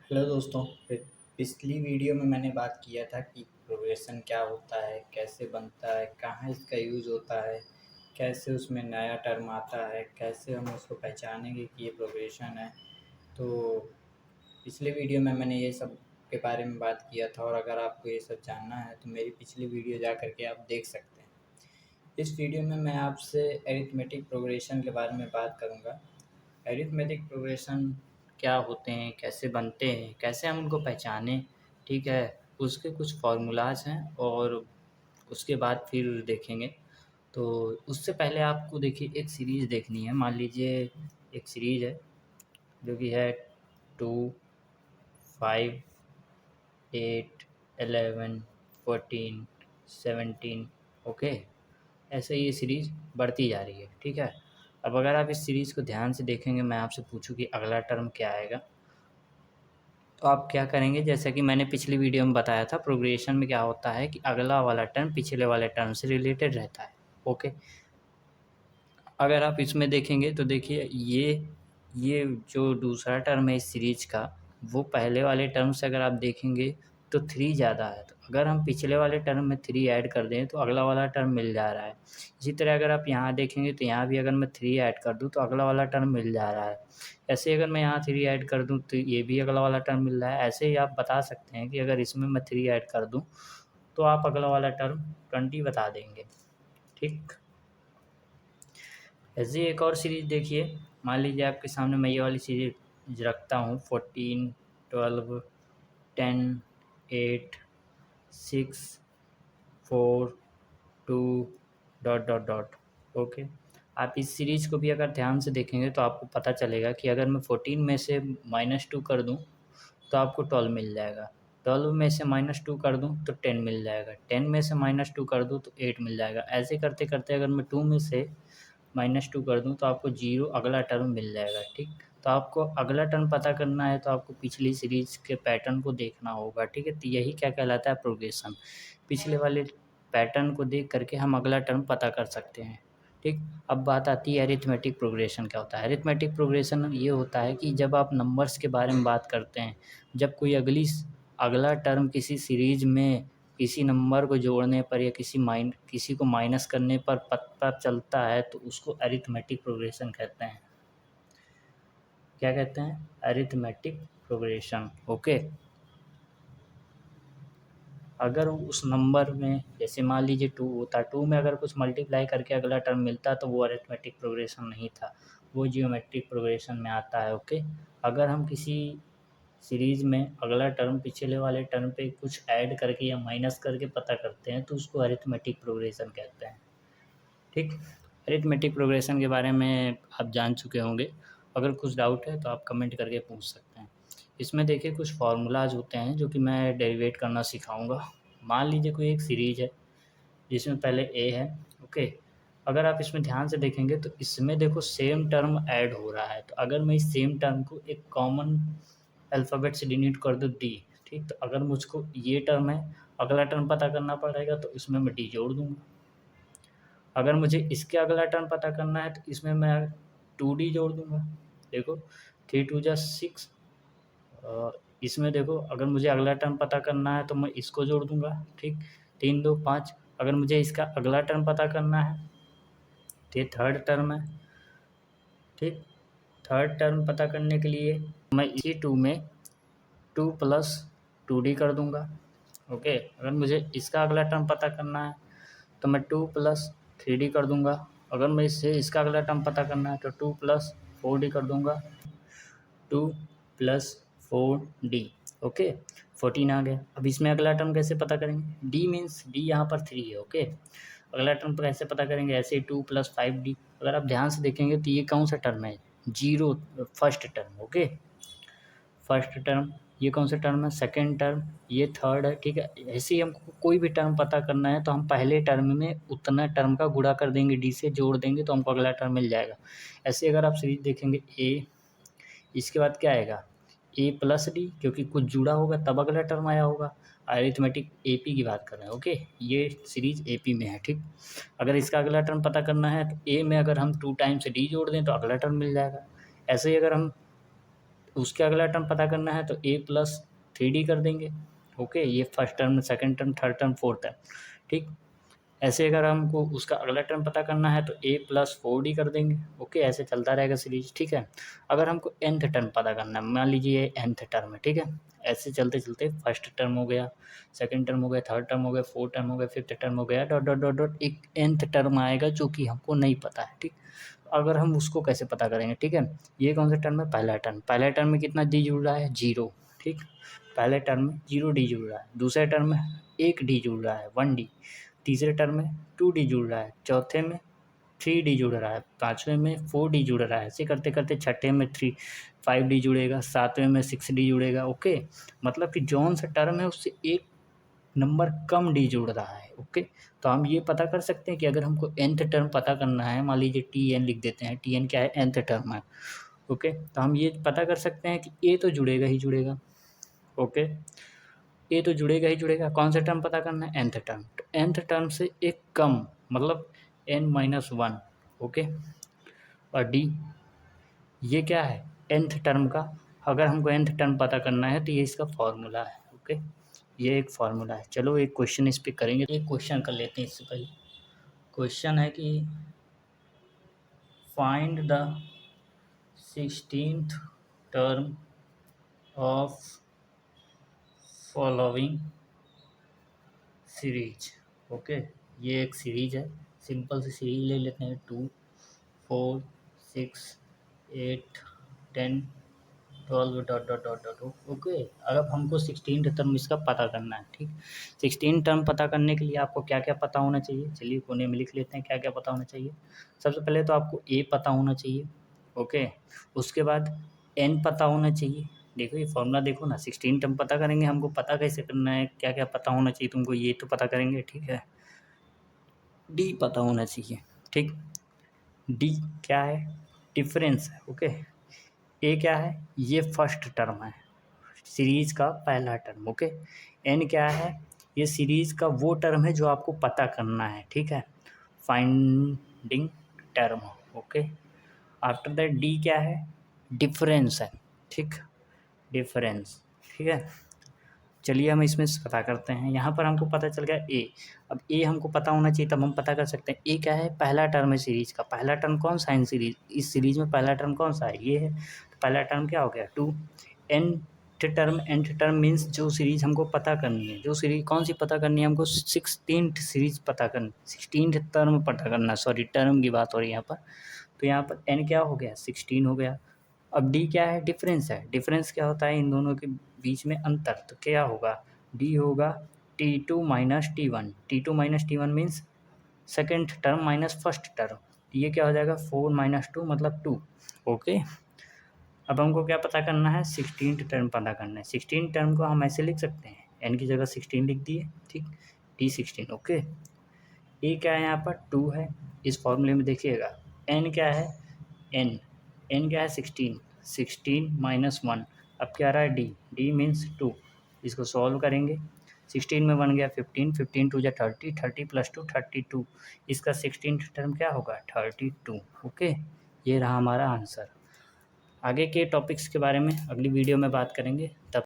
Hello दोस्तों। पिछली video में मैंने बात किया था कि प्रोग्रेशन क्या होता है, कैसे बनता है, कहाँ इसका यूज़ होता है, कैसे उसमें नया टर्म आता है, कैसे हम उसको पहचानेंगे कि ये प्रोग्रेशन है। तो पिछले वीडियो में मैंने ये सब के बारे में बात किया था, और अगर आपको ये सब जानना है तो मेरी पिछली वीडियो जा कर के आप देख सकते हैं। इस वीडियो में मैं आपसे अरिथमेटिक प्रोग्रेशन के बारे में बात करूँगा। अरिथमेटिक प्रोग्रेशन क्या होते हैं, कैसे बनते हैं, कैसे हम उनको पहचानें, ठीक है? उसके कुछ फ़ॉर्मूलाज़ हैं और उसके बाद फिर देखेंगे। तो उससे पहले आपको देखिए एक सीरीज़ देखनी है। मान लीजिए एक सीरीज़ है जो कि है 2, 5, 8, 11, 14, 17, ओके? ऐसे ये सीरीज़ बढ़ती जा रही है, ठीक है? अब अगर आप इस सीरीज़ को ध्यान से देखेंगे, मैं आपसे पूछूँ कि अगला टर्म क्या आएगा, तो आप क्या करेंगे, जैसा कि मैंने पिछली वीडियो में बताया था, प्रोग्रेशन में क्या होता है कि अगला वाला टर्म पिछले वाले टर्म से रिलेटेड रहता है, ओके? अगर आप इसमें देखेंगे तो देखिए ये जो दूसरा टर्म है इस सीरीज़ का, वो पहले वाले टर्म से अगर आप देखेंगे तो 3 ज़्यादा है। तो अगर हम पिछले वाले टर्म में 3 ऐड कर दें तो अगला वाला टर्म मिल जा रहा है। इसी तरह अगर आप यहाँ देखेंगे तो यहाँ भी अगर मैं 3 ऐड कर दूँ तो अगला वाला टर्म मिल जा रहा है। ऐसे ही अगर मैं यहाँ 3 ऐड कर दूँ तो ये भी अगला वाला टर्म मिल रहा है। ऐसे ही आप बता सकते हैं कि अगर इसमें मैं 3 ऐड कर दूँ तो आप अगला वाला टर्म 20 बता देंगे, ठीक? ऐसे ही एक और सीरीज़ देखिए। मान लीजिए आपके सामने मैं ये वाली सीरीज़ रखता हूँ 14, 12, 10, 8, 6, 4, 2, डॉट डॉट डॉट, ओके? आप इस सीरीज़ को भी अगर ध्यान से देखेंगे तो आपको पता चलेगा कि अगर मैं 14 में से -2 कर दूँ तो आपको 12 मिल जाएगा। 12 में से -2 कर दूँ तो 10 मिल जाएगा। 10 में से -2 कर दूँ तो 8 मिल जाएगा। ऐसे करते-करते अगर मैं 2 में से -2 कर दूँ तो आपको 0 अगला टर्म मिल जाएगा, ठीक? तो आपको अगला टर्म पता करना है तो आपको पिछली सीरीज़ के पैटर्न को देखना होगा, ठीक है? तो यही क्या कहलाता है, प्रोग्रेशन। पिछले वाले पैटर्न को देख कर के हम अगला टर्म पता कर सकते हैं, ठीक? अब बात आती है अरिथमेटिक प्रोग्रेशन क्या होता है। अरिथमेटिक प्रोग्रेशन ये होता है कि जब आप नंबर्स के बारे में बात करते हैं, जब कोई अगला टर्म किसी सीरीज़ में किसी नंबर को जोड़ने पर या किसी को माइनस करने पर पता चलता है तो उसको अरिथमेटिक प्रोग्रेशन कहते हैं। क्या कहते हैं? Arithmetic progression, okay? अगर उस नंबर में जैसे मान लीजिए 2 होता, 2 में अगर कुछ मल्टीप्लाई करके अगला टर्म मिलता तो वो अरिथमेटिक प्रोग्रेशन नहीं था, वो जियोमेट्रिक प्रोग्रेशन में आता है, ओके? अगर हम किसी सीरीज़ में अगला टर्म पिछले वाले टर्म पे कुछ ऐड करके या माइनस करके पता करते हैं तो उसको अरिथमेटिक प्रोग्रेशन कहते हैं, ठीक? अरिथमेटिक प्रोग्रेशन के बारे में आप जान चुके होंगे। अगर कुछ डाउट है तो आप कमेंट करके पूछ सकते हैं। इसमें देखिए कुछ फ़ॉर्मूलाज़ होते हैं जो कि मैं डेरिवेट करना सिखाऊँगा। मान लीजिए कोई एक सीरीज़ है जिसमें पहले ए है, ओके? अगर आप इसमें ध्यान से देखेंगे तो इसमें देखो सेम टर्म ऐड हो रहा है। तो अगर मैं इस सेम टर्म को एक कॉमन अल्फ़ाबेट से डिनोट कर दूँ डी, ठीक? तो अगर मुझको ये टर्म है, अगला टर्म पता करना पड़ेगा तो इसमें मैं डी जोड़ दूँगा। अगर मुझे इसके अगला टर्म पता करना है तो इसमें मैं 2D जोड़ दूँगा। देखो 3 2 जा 6, इसमें देखो अगर मुझे अगला टर्म पता करना है तो मैं इसको जोड़ दूँगा, ठीक? 3 2 5, अगर मुझे इसका अगला टर्म पता करना है तो ये थर्ड टर्म है, ठीक? थर्ड टर्म पता करने के लिए मैं इसी 2 में 2 प्लस 2D कर दूँगा, ओके? अगर मुझे इसका अगला टर्म पता करना है तो मैं 2 प्लस 3D कर दूँगा। अगर मैं इससे इसका अगला टर्म पता करना है तो 2 प्लस 4D कर दूँगा। 2 प्लस 4D, ओके? 14 आ गया। अब इसमें अगला टर्म कैसे पता करेंगे? डी मीन्स डी यहाँ पर 3 है, ओके? अगला टर्म कैसे पता करेंगे? ऐसे ही 2 प्लस 5D। अगर आप ध्यान से देखेंगे तो ये कौन सा टर्म है? 0, first term, okay? First term, ये कौन सा टर्म है? सेकंड टर्म, ये थर्ड है, ठीक है? ऐसे ही हमको कोई भी टर्म पता करना है तो हम पहले टर्म में उतना टर्म का गुणा कर देंगे, डी से जोड़ देंगे तो हमको अगला टर्म मिल जाएगा। ऐसे अगर आप सीरीज देखेंगे ए, इसके बाद क्या आएगा? ए प्लस डी, क्योंकि कुछ जुड़ा होगा तब अगला टर्म आया होगा। अरिथमेटिक एपी की बात कर रहे हैं, ओके? ये सीरीज एपी में है, ठीक? अगर इसका अगला टर्म पता करना है तो ए में अगर हम 2 टाइम्स डी जोड़ दें तो अगला टर्म मिल जाएगा। ऐसे ही अगर हम उसके अगला टर्म पता करना है तो a प्लस 3d कर देंगे। ओके, ये first term, second term, third term, fourth term, ठीक। ऐसे अगर हमको उसका अगला टर्म पता करना है तो a प्लस 4d कर देंगे। ओके, ऐसे चलता रहेगा सीरीज, ठीक है। अगर हमको nth टर्म पता करना है, मान लीजिए ये nth टर्म है, ठीक है। ऐसे चलते चलते फर्स्ट टर्म हो गया, सेकंड टर्म हो गया, थर्ड टर्म हो गया, फोर्थ टर्म हो गया, फिफ्थ टर्म हो गया, डॉट डॉट डॉट डॉट, एक nth टर्म आएगा जो कि हमको नहीं पता है, ठीक। अगर हम उसको कैसे पता करेंगे, ठीक है। ये कौन सा टर्म है, पहला टर्म। पहले टर्म में कितना डी जुड़ रहा है, 0, ठीक। पहले टर्म में 0d जुड़ रहा है, दूसरे टर्म में 1d जुड़ रहा है, 1d, तीसरे टर्म में 2d जुड़ रहा है, चौथे में 3d जुड़ रहा है, पाँचवें में 4d जुड़ रहा है, ऐसे करते करते छठे में 5d जुड़ेगा, सातवें में 6d जुड़ेगा। ओके, मतलब कि जौन सा टर्म है उससे एक नंबर कम डी जुड़ रहा है। ओके, तो हम ये पता कर सकते हैं कि अगर हमको nth टर्म पता करना है, मान लीजिए tn लिख देते हैं, tn क्या है, nth टर्म है। ओके, तो हम ये पता कर सकते हैं कि a तो जुड़ेगा ही जुड़ेगा। ओके, a तो जुड़ेगा ही जुड़ेगा। कौन सा टर्म पता करना है, nth टर्म। तो nth टर्म से एक कम, मतलब n-1। ओके, और d ये क्या है, nth टर्म का। अगर हमको nth टर्म पता करना है तो ये इसका फॉर्मूला है। ओके, ये एक फार्मूला है। चलो एक क्वेश्चन इस पे करेंगे, एक क्वेश्चन कर लेते हैं। इससे पहले क्वेश्चन है कि find the 16th term of following series. Okay, ये एक सीरीज है, सिंपल सी सीरीज ले लेते हैं, 2, 4, 6, 8, 10, 12 dot dot dot dot. Okay, अब हमको 16th टर्म इसका पता करना है, ठीक। 16 टर्म पता करने के लिए आपको क्या क्या पता होना चाहिए, चलिए कोने में लिख लेते हैं क्या क्या पता होना चाहिए। सबसे पहले तो आपको a पता होना चाहिए। ओके, उसके बाद n पता होना चाहिए। देखो ये फॉर्मूला देखो ना, 16 टर्म पता करेंगे, हमको पता कैसे करना है, क्या क्या पता होना चाहिए तुमको, ये तो पता करेंगे, ठीक है। d पता होना चाहिए, ठीक। d क्या है, डिफरेंस है। ओके, a क्या है, ये फर्स्ट टर्म है, सीरीज का पहला टर्म। ओके, एन क्या है, ये सीरीज का वो टर्म है जो आपको पता करना है, ठीक है, finding term. Okay, after that D क्या है, डिफरेंस है, ठीक, डिफरेंस, ठीक है। चलिए हम इसमें से पता करते हैं। यहाँ पर हमको पता चल गया ए। अब ए हमको पता होना चाहिए, तब हम पता कर सकते हैं। ए क्या है, पहला टर्म है सीरीज का। पहला टर्म कौन सा है इन सीरीज, इस सीरीज में पहला टर्म कौन सा है, ये है। तो पहला टर्म क्या हो गया, 2। nth टर्म मीन्स जो सीरीज हमको पता करनी है, जो सीरीज कौन सी पता करनी है हमको, 16th सीरीज पता करनी, 16th टर्म पता करना, सॉरी टर्म की बात हो रही है यहाँ पर। तो यहाँ पर n क्या हो गया, 16 हो गया। अब d क्या है, डिफरेंस है। डिफरेंस क्या होता है, इन दोनों के बीच में अंतर। तो क्या होगा, d होगा T2 minus T1। T2 minus T1 means second term minus first term. ये क्या हो जाएगा, 4 माइनस 2 मतलब 2। ओके, अब हमको क्या पता करना है, 16th टर्म पता करना है। 16 टर्म को हम ऐसे लिख सकते हैं, n की जगह 16 लिख दिए, ठीक, T16। ओके, a क्या है यहाँ पर, 2 है। इस फॉर्मूले में देखिएगा n क्या है, n क्या है, 16, 16 माइनस 1। अब क्या आ रहा है, d मीन्स 2। इसको सॉल्व करेंगे, 16 में 1 गया 15, 15 टू जा 30, 30 प्लस 2 32। इसका 16th टर्म क्या होगा, 32। ओके, ये रहा हमारा आंसर। आगे के टॉपिक्स के बारे में अगली वीडियो में बात करेंगे, तब